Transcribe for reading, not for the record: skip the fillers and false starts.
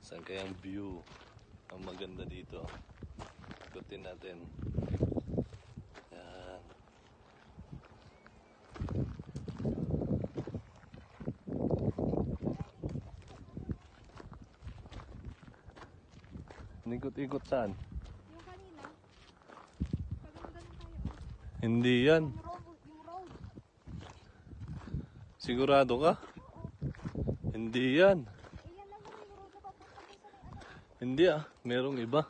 Saan kayang view ang maganda dito? Ikutin natin. Yan. Ikot-ikot saan? Yung kanina. Pag ganun tayo. Hindi yan. Yung road. Sigurado ka? Hindi yan. Eh yan lang yung road na papunta doon sa may ano. Hindi merong iba.